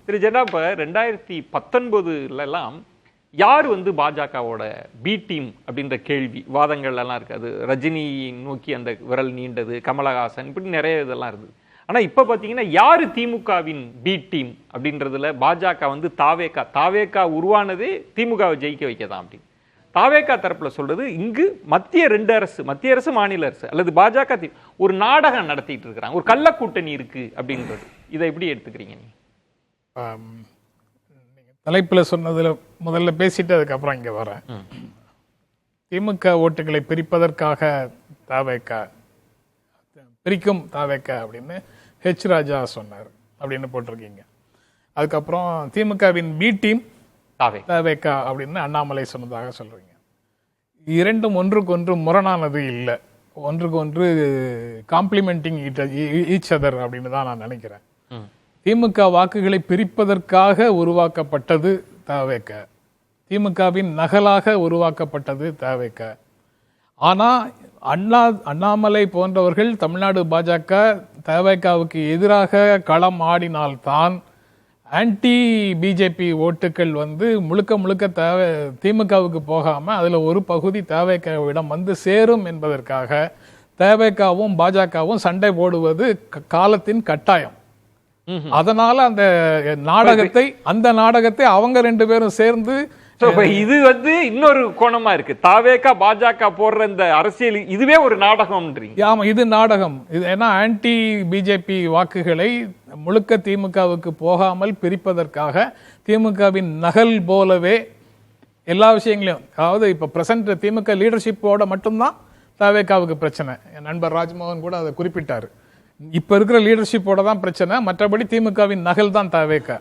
திரு ஜெனா, இப்போ 2019 யார் பாஜகவோட பி டீம் அப்படின்ற கேள்வி வாதங்கள் எல்லாம் இருக்கு. அது ரஜினி நோக்கி அந்த விரல் நீண்டது, கமலஹாசன், இப்படி நிறைய இதெல்லாம் இருந்தது. ஆனா இப்ப பாத்தீங்கன்னா யாரு திமுகவின் பி டீம் அப்படின்றதுல பாஜக தாவேகா உருவானதே திமுகவை ஜெயிக்க வைக்கதான் அப்படின்னு தாவேகா தரப்புல சொல்றது. இங்கு மத்திய அரசு மாநில அரசு அல்லது பாஜக ஒரு நாடகம் நடத்திட்டு இருக்கிறாங்க, ஒரு கள்ள கூட்டணி இருக்கு அப்படின்றது. இதை எப்படி எடுத்துக்கிறீங்க நீங்க? தலைப்புல சொன்னதுல முதல்ல பேசிட்டு அதுக்கப்புறம் இங்க வரேன். திமுக ஓட்டுகளை பிரிப்பதற்காக பிரிக்கும் தாவேகா அப்படின்னு ஹெச் ராஜா சொன்னார் அப்படின்னு போட்டிருக்கீங்க. அதுக்கப்புறம் திமுகவின் பி டீம் தாவேகா அப்படின்னு அண்ணாமலை சொன்னதாக சொல்றீங்க. இரண்டும் ஒன்றுக்கு ஒன்று முரணானது இல்லை, ஒன்றுக்கு ஒன்று காம்ப்ளிமெண்டிங் ஈச் அதர் அப்படின்னு தான் நான் நினைக்கிறேன். திமுக வாக்குகளை பிரிப்பதற்காக உருவாக்கப்பட்டது தாவேகா, திமுகவின் நகலாக உருவாக்கப்பட்டது தாவேகா. ஆனா அண்ணாமலை போன்றவர்கள் தமிழ்நாடு பாஜக தாவேகாவுக்கு எதிராக களம் ஆடினால்தான் ஆன்டி பிஜேபி ஓட்டுக்கள் முழுக்க திமுகவுக்கு போகாம அதுல ஒரு பகுதி தாவேகாவிடம் சேரும் என்பதற்காக தாவேகாவும் பாஜகவும் சண்டை போடுவது காலத்தின் கட்டாயம். அதனால அந்த நாடகத்தை அவங்க ரெண்டு பேரும் சேர்ந்து இது இன்னொரு கோணமா இருக்கு. தாவேகா பாஜக போடுற இந்த அரசியல் இதுவே ஒரு நாடகம். ஆமா, இது நாடகம். இது ஏன்னா ஆன்டி பிஜேபி வாக்குகளை முழுக்க திமுகவுக்கு போகாமல் பிரிப்பதற்காக திமுகவின் நகல் போலவே எல்லா விஷயங்களையும், அதாவது இப்ப பிரசன்ட் திமுக லீடர்ஷிப்போட மட்டும்தான் தாவேகாவுக்கு பிரச்சனை. என் நண்பர் ராஜ்மோகன் கூட அதை குறிப்பிட்டாரு. இப்ப இருக்கிற லீடர்ஷிப்போட தான் பிரச்சனை, மற்றபடி திமுகவின் நகல் தான் தாவேகா.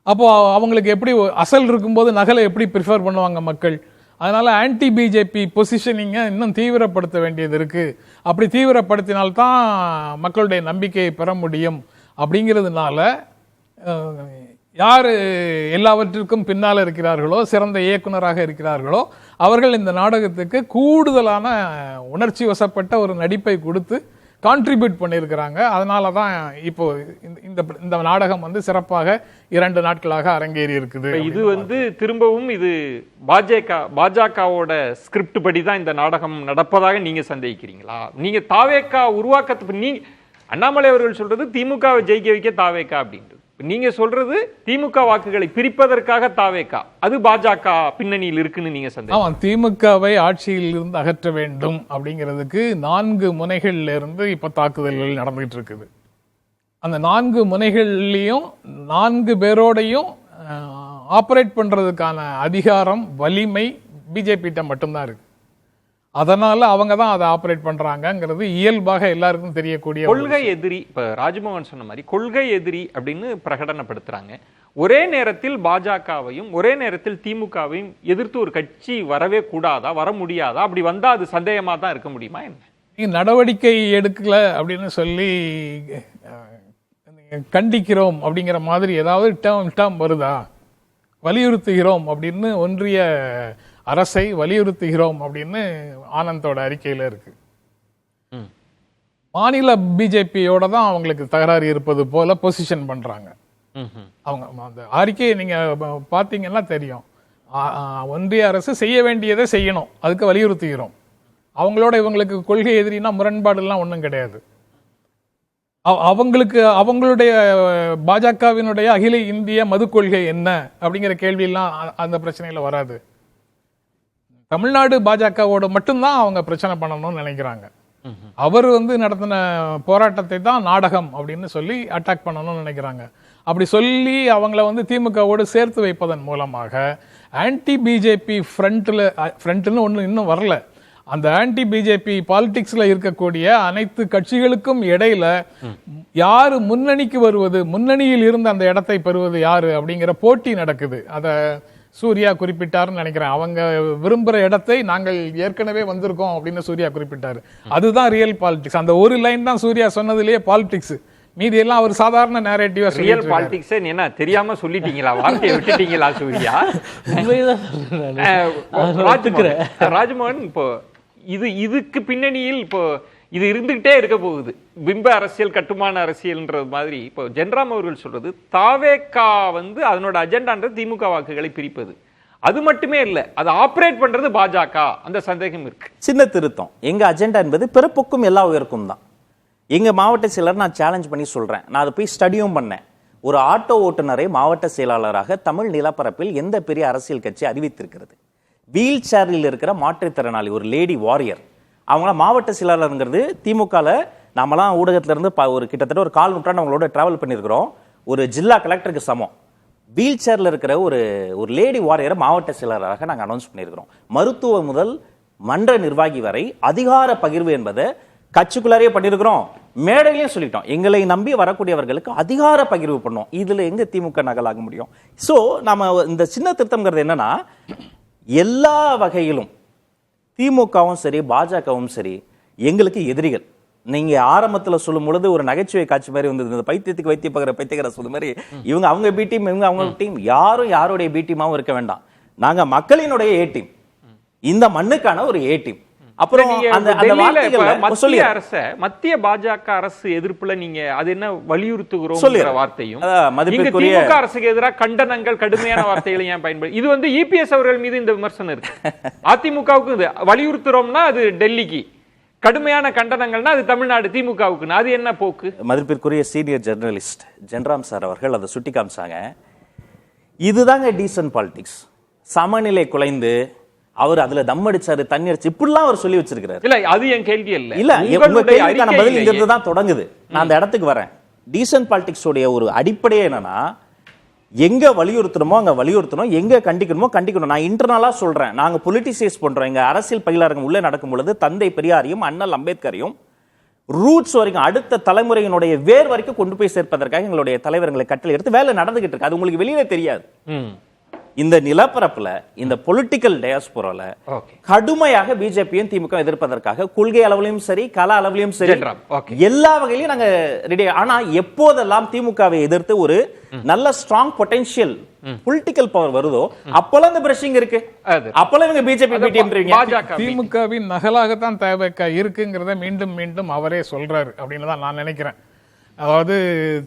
அப்போ அவங்களுக்கு எப்படி அசல் இருக்கும்போது நகலை எப்படி ப்ரிஃபர் பண்ணுவாங்க மக்கள்? அதனால ஆன்டி பிஜேபி பொசிஷனிங்கை இன்னும் தீவிரப்படுத்த வேண்டியது இருக்கு. அப்படி தீவிரப்படுத்தினால்தான் மக்களுடைய நம்பிக்கையை பெற முடியும். அப்படிங்கிறதுனால யார் எல்லாவற்றிற்கும் பின்னால் இருக்கிறார்களோ, சிறந்த இயக்குனராக இருக்கிறார்களோ, அவர்கள் இந்த நாடகத்துக்கு கூடுதலான உணர்ச்சி வசப்பட்ட ஒரு நடிப்பை கொடுத்து கான்ட்ரிபியூட் பண்ணியிருக்கிறாங்க. அதனால தான் இப்போ இந்த நாடகம் சிறப்பாக 2 நாட்களாக அரங்கேறி இருக்குது. இது திரும்பவும் இது பாஜகவோட ஸ்கிரிப்ட் படி தான் இந்த நாடகம் நடப்பதாக நீங்க சந்தேகிக்கிறீங்களா? நீங்க தாவேகா உருவாக்கத்து நீங்க அண்ணாமலை அவர்கள் சொல்றது திமுகவை ஜெயிக்க வைக்க தாவேகா அப்படின்றது, நீங்க சொல்றது திமுக வாக்குகளை பிரிப்பதற்காக தாவேகா, அது பாஜக பின்னணியில் இருக்குன்னு நீங்க சந்தேகம்? திமுகவை ஆட்சியில் இருந்து அகற்ற வேண்டும் அப்படிங்கிறதுக்கு 4 முனைகள்ல இருந்து இப்ப தாக்குதல்கள் நடந்துகிட்டு இருக்குது. அந்த 4 முனைகள்லயும் 4 பேரோடையும் ஆபரேட் பண்றதுக்கான அதிகாரம், வலிமை பிஜேபி மட்டும்தான் இருக்கு. அதனால அவங்க தான் அதை ஆபரேட் பண்றாங்கிறது இயல்பாக எல்லாருக்கும் தெரியக்கூடிய கொள்கை எதிரி. இப்ப ராஜ்மோகன் சொன்ன மாதிரி கொள்கை எதிரி அப்படின்னு பிரகடனப்படுத்துறாங்க. ஒரே நேரத்தில் பாஜகவையும் ஒரே நேரத்தில் திமுகவையும் எதிர்த்து ஒரு கட்சி வரவே கூடாதா, வர முடியாதா? அப்படி வந்தா அது சந்தேகமா தான் இருக்க முடியுமா என்ன? நடவடிக்கை எடுக்கல அப்படின்னு சொல்லி கண்டிக்கிறோம் அப்படிங்கிற மாதிரி ஏதாவது டேர்ம் வருதா? வலியுறுத்துகிறோம் அப்படின்னு ஒன்றிய அரசை வலியுறுத்துகிறோம் அப்படின்னு ஆனந்தோட அறிக்கையில இருக்கு. மாநில பிஜேபியோட தான் அவங்களுக்கு தகராறு இருப்பது போல பொசிஷன் பண்றாங்க. அவங்க அந்த அறிக்கையை நீங்க பாத்தீங்கன்னா தெரியும். ஒன்றிய அரசு செய்ய வேண்டியதை செய்யணும், அதுக்கு வலியுறுத்துகிறோம். அவங்களோட இவங்களுக்கு கொள்கை எதிரினா முரண்பாடு எல்லாம் ஒன்றும் கிடையாது. அவங்களுடைய பாஜகவினுடைய அகில இந்திய மது கொள்கை என்ன அப்படிங்கிற கேள்வி எல்லாம் அந்த பிரச்சனையில வராது. தமிழ்நாடு பாஜகவோட மட்டும்தான் அவங்க பிரச்சனை பண்ணணும்னு நினைக்கிறாங்க. அவர் நடத்தின போராட்டத்தை தான் நாடகம் அப்படின்னு சொல்லி அட்டாக் பண்ணணும்னு நினைக்கிறாங்க. அப்படி சொல்லி அவங்கள திமுகவோடு சேர்த்து வைப்பதன் மூலமாக ஆன்டி பிஜேபி ஃப்ரண்ட்னு ஒன்று இன்னும் வரல. அந்த ஆன்டி பிஜேபி பாலிடிக்ஸ்ல இருக்கக்கூடிய அனைத்து கட்சிகளுக்கும் இடையில யாரு முன்னணிக்கு வருவது, முன்னணியில் இருந்து அந்த இடத்தை பெறுவது யாரு அப்படிங்கிற போட்டி நடக்குது. அத சூர்யா குறிப்பிட்டாருன்னு நினைக்கிறேன். அவங்க விரும்புற இடத்தை நாங்கள் ஏற்கனவே வந்திருக்கோம் அப்படின்னு சூர்யா குறிப்பிட்டாரு. அதுதான் ரியல் பாலிடிக்ஸ். அந்த ஒரு லைன் தான் சூர்யா சொன்னதுலயே பாலிடிக்ஸ். மீதி எல்லாம் ஒரு சாதாரண நேரேட்டிவா. ரியல் பாலிடிக்ஸ் என்ன தெரியாம சொல்லிட்டீங்களா? வார்த்தையை விட்டுட்டீங்களா சூர்யா? ராஜ்மோகன், இப்போ இதுக்கு பின்னணியில் இப்போ இது இருந்துகிட்டே இருக்க போகுது. பிம்ப அரசியல், கட்டுமான அரசியல்ன்றது மாதிரி இப்போ ஜென்ராம் அவர்கள் சொல்றது, தாவேகா வந்து அதனோட அஜெண்டான்றது திமுக வாக்குகளை பிரிப்பது. அது மட்டுமே இல்ல, அதை ஆபரேட் பண்றது பாஜக. அந்த சந்தேகம் இருக்கு. சின்ன திருத்தம், எங்க அஜெண்டா என்பது பிறப்புக்கும் எல்லா உயர்க்கும் தான். எங்க மாவட்ட செயலர் நான் சேலஞ்ச் பண்ணி சொல்றேன், நான் அதை போய் ஸ்டடியும் பண்ணேன். ஒரு ஆட்டோ ஓட்டுநரை மாவட்ட செயலாளராக தமிழ் நிலப்பரப்பில் எந்த பெரிய அரசியல் கட்சி அறிவித்திருக்கிறது? வீல் சேரில் இருக்கிற மாற்றுத்திறனாளி ஒரு லேடி வாரியர், அவங்கள மாவட்ட செயலாளருங்கிறது திமுகல நாமெல்லாம் ஊடகத்துல இருந்து ஒரு கிட்டத்தட்ட ஒரு 4 நூற்றாண்டு அவங்களோட டிராவல் பண்ணியிருக்கிறோம். ஒரு ஜில்லா கலெக்டருக்கு சமம். வீல் சேர்ல இருக்கிற ஒரு லேடி வாரியரை மாவட்ட செயலாளராக நாங்கள் அனௌன்ஸ் பண்ணியிருக்கிறோம். மருத்துவ முதல் மன்ற நிர்வாகி வரை அதிகார பகிர்வு என்பதை கட்சிக்குள்ளாரே பண்ணியிருக்கிறோம், மேடையிலையும் சொல்லிட்டோம். எங்களை நம்பி வரக்கூடியவர்களுக்கு அதிகார பகிர்வு பண்ணோம். இதுல எங்க திமுக நகலாக முடியும்? சோ நாம இந்த சின்ன திருத்தம்ங்கிறது என்னன்னா, எல்லா வகையிலும் திமுகவும் சரி பாஜகவும் சரி எங்களுக்கு எதிரிகள். நீங்க ஆரம்பத்துல சொல்லும் பொழுது ஒரு நகைச்சுவை காட்சி மாதிரி வந்தது, இந்த பைத்தியத்துக்கு வைத்திய பகிர பைத்தியகர சொல்ற மாதிரி இவங்க அவங்க பி டீம், இவங்க அவங்க டீம். யாரும் யாருடைய பி டீமாவும் இருக்க வேண்டாம். நாங்க மக்களினுடைய ஏ டீம், இந்த மண்ணுக்கான ஒரு ஏ டீம். அப்புறம் மத்திய பாஜக அரசு எதிர்ப்புல நீங்க அது என்ன வலியுறுத்துகிறோம் வார்த்தையும், மதிப்பிற்குரிய திமுக அரசுக்கு எதிராக கண்டனங்கள், கடுமையான வார்த்தைகளை ஏன் பயன்படுத்தி, இது வந்து இபிஎஸ் அவர்கள் மீது இந்த விமர்சனம் இருக்கு. அதிமுகவுக்கு வலியுறுத்துறோம்னா அது டெல்லிக்கு, கடுமையான கண்டனங்கள்னா அது தமிழ்நாடு திமுகவுக்கு. அது என்ன போக்கு? மதிப்பிற்குரிய சீனியர் ஜெர்னலிஸ்ட் ஜென்ராம் சார் அவர்கள் அதை சுட்டி காமிச்சாங்க. இதுதாங்க டீசன்ட் பாலிடிக்ஸ். சமநிலை குலைந்து அவர் அதுல தம் அடிச்சாரு, தண்ணி அடிச்சு, இப்படிலாம் அவர் சொல்லி வச்சிருக்காரு. இல்ல அது என் கேள்வி இல்ல. இல்ல உங்க கேள்விக்கான பதில் இங்க இருந்து தான் தொடங்குது. நான் அந்த இடத்துக்கு வரேன். டீசன்ட் பாலிடிக்ஸ் உடைய ஒரு அடிப்படையே என்னன்னா, எங்க வலியுறுத்தணுமோ அங்க வலியுறுத்தணும், எங்க கண்டிக்கணுமோ கண்டிக்கணும். நான் இன்டர்னலா சொல்றேன், நாங்க பொலிட்டிசைஸ் பண்றோம். எங்க அரசியல் பயிலரங்கம் உள்ள நடக்கும் பொழுது தந்தை பெரியாரையும் அண்ணல் அம்பேத்கரையும் ரூட்ஸ் வரைக்கும், அடுத்த தலைமுறையினுடைய வேர் வரைக்கும் கொண்டு போய் சேர்ப்பதற்காக எங்களுடைய தலைவர்களை கட்டளை எடுத்து வேலை நடந்துகிட்டு இருக்கு. அது உங்களுக்கு வெளியில தெரியாது. இந்த நிலப்பரப்புல, இந்த பொலிட்டிக்கல் டயாஸ்போரால கடுமையாக பிஜேபியும் திமுக எதிர்ப்பதற்காக கொள்கை அளவிலும் சரி, கல அளவிலும் சரி, எல்லா வகையிலும் நாங்க ரெடி. ஆனா எப்போதெல்லாம் திமுகவை எதிர்த்து ஒரு நல்ல ஸ்ட்ராங் பொட்டன்ஷியல் பொலிட்டிக்கல் பவர் வருதோ அப்பெல்லாம் இந்த பிரஷிங் இருக்கு. அப்பெல்லாம் இவங்க பிஜேபி திமுகவின் நகலாகத்தான் தேவைக்கா இருக்குங்கிறத மீண்டும் மீண்டும் அவரே சொல்றாரு அப்படின்னு தான் நான் நினைக்கிறேன். அதாவது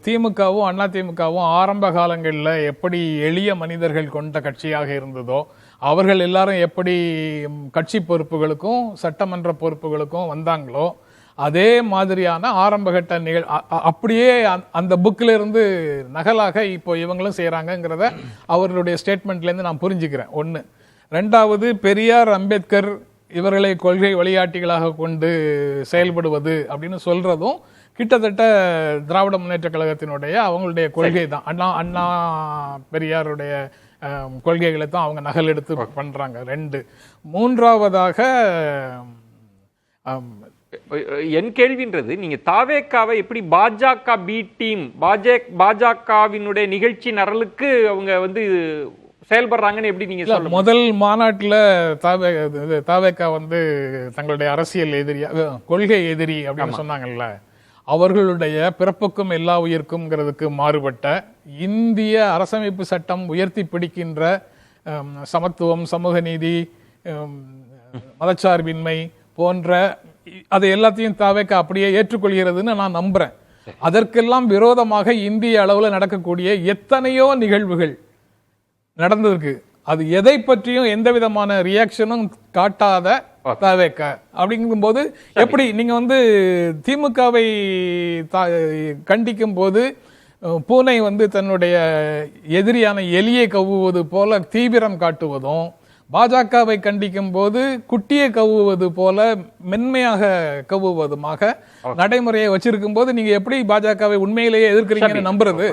திமுகவும் அண்ணா திமுகவும் ஆரம்ப காலங்களில் எப்படி எளிய மனிதர்கள் கொண்ட கட்சியாக இருந்ததோ, அவர்கள் எல்லாரும் எப்படி கட்சி பொறுப்புகளுக்கும் சட்டமன்ற பொறுப்புகளுக்கும் வந்தாங்களோ, அதே மாதிரியான ஆரம்பகட்ட அப்படியே அந்த புக்கில் இருந்து நகலாக இப்போ இவங்களும் செய்கிறாங்கங்கிறத அவர்களுடைய ஸ்டேட்மெண்ட்லேருந்து நான் புரிஞ்சுக்கிறேன். ஒன்று. ரெண்டாவது, பெரியார் அம்பேத்கர் இவர்களை கொள்கை வழிகாட்டிகளாக கொண்டு செயல்படுவது அப்படின்னு சொல்றதும் கிட்டத்தட்ட திராவிட முன்னேற்ற கழகத்தினுடைய அவங்களுடைய கொள்கை தான். அண்ணா பெரியாருடைய கொள்கைகளை தான் அவங்க நகல் எடுத்து பண்றாங்க. 2. மூன்றாவதாக என் கேள்வின்றது, நீங்க தாவேக்காவை எப்படி பாஜக பி டீம், பாஜகவினுடைய நிகழ்ச்சி நரலுக்கு அவங்க வந்து செயல்படுறாங்கன்னு எப்படி நீங்க சொல்ல? முதல் மாநாட்டில் தாவேக்கா வந்து தங்களுடைய அரசியல் எதிரி, கொள்கை எதிரி அப்படின்னு சொன்னாங்கல்ல, அவர்களுடைய பிறப்புக்கும் எல்லா உயிர்க்கும்ங்கிறதுக்கு மாறுபட்ட இந்திய அரசமைப்பு சட்டம் உயர்த்தி பிடிக்கின்ற சமத்துவம், சமூக நீதி, மதச்சார்பின்மை போன்ற அதை எல்லாத்தையும் தாவேக்கா அப்படியே ஏற்றுக்கொள்கிறதுன்னு நான் நம்புறேன். அதற்கெல்லாம் விரோதமாக இந்திய அளவில் நடக்கக்கூடிய எத்தனையோ நிகழ்வுகள் நடந்திருக்கு. அது எதை பற்றியும் எந்த விதமான ரியாக்ஷனும் காட்டாத தாவேக்கா அப்படிங்கும் போது எப்படி நீங்க வந்து திமுகவை கண்டிக்கும் போது பூனை வந்து தன்னுடைய எதிரியான எலியை கவ்வுவது போல தீவிரம் காட்டுவதும், பாஜகவை கண்டிக்கும் போது குட்டியை கவ்வுவது போல மென்மையாக கவ்வுவதுமாக நடைமுறையை வச்சிருக்கும் போது நீங்க எப்படி பாஜகவை உண்மையிலேயே எதிர்க்கிறீங்கன்னு நம்புறது?